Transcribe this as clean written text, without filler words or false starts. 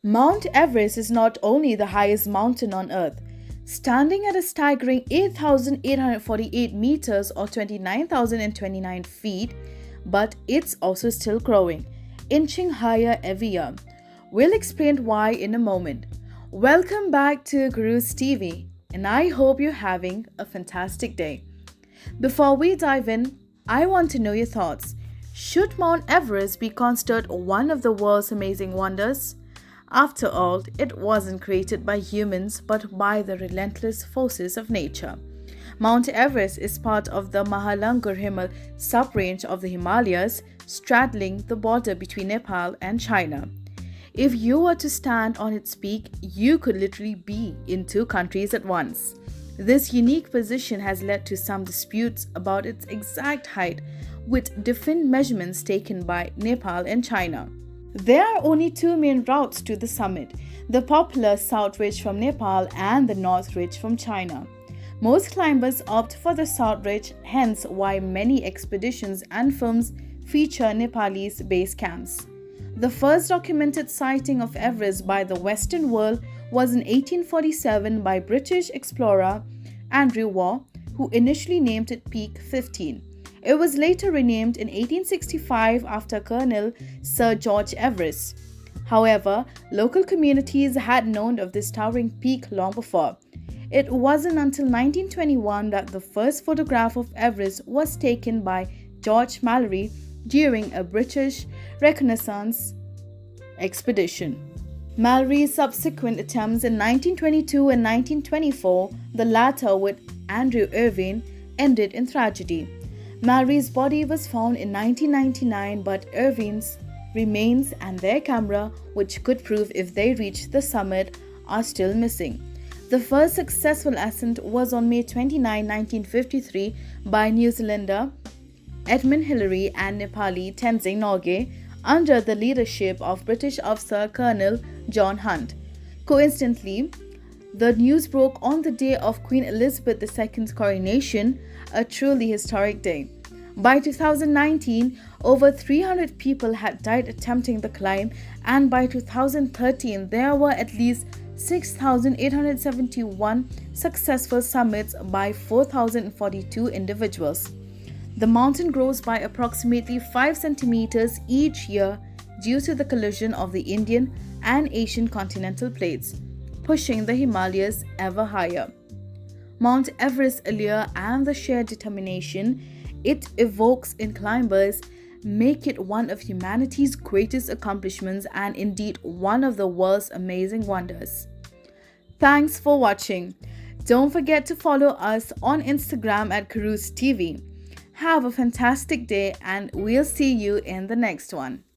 Mount Everest is not only the highest mountain on Earth, standing at a staggering 8,848 meters or 29,029 feet, but it's also still growing, inching higher every year. We'll explain why in a moment. Welcome back to Guru's TV, and I hope you're having a fantastic day. Before we dive in, I want to know your thoughts. Should Mount Everest be considered one of the world's amazing wonders? After all, it wasn't created by humans but by the relentless forces of nature. Mount Everest is part of the Mahalangur subrange of the Himalayas, straddling the border between Nepal and China. If you were to stand on its peak, you could literally be in two countries at once. This unique position has led to some disputes about its exact height, with different measurements taken by Nepal and China. There are only two main routes to the summit, the popular South Ridge from Nepal and the North Ridge from China. Most climbers opt for the South Ridge, hence why many expeditions and films feature Nepalese base camps. The first documented sighting of Everest by the Western world was in 1847 by British explorer Andrew Waugh, who initially named it Peak 15. It was later renamed in 1865 after Colonel Sir George Everest. However, local communities had known of this towering peak long before. It wasn't until 1921 that the first photograph of Everest was taken by George Mallory during a British reconnaissance expedition. Mallory's subsequent attempts in 1922 and 1924, the latter with Andrew Irvine, ended in tragedy. Mallory's body was found in 1999, but Irvine's remains and their camera, which could prove if they reached the summit, are still missing. The first successful ascent was on May 29, 1953 by New Zealander Edmund Hillary and Nepali Tenzing Norgay under the leadership of British officer Colonel John Hunt. Coincidentally, the news broke on the day of Queen Elizabeth II's coronation, a truly historic day. By 2019, over 300 people had died attempting the climb, and by 2013, there were at least 6,871 successful summits by 4,042 individuals. The mountain grows by approximately 5 centimeters each year due to the collision of the Indian and Asian continental plates, pushing the Himalayas ever higher. Mount Everest's allure and the sheer determination it evokes in climbers make it one of humanity's greatest accomplishments and indeed one of the world's amazing wonders. Thanks for watching. Don't forget to follow us on Instagram at Cruise TV. Have a fantastic day and we'll see you in the next one.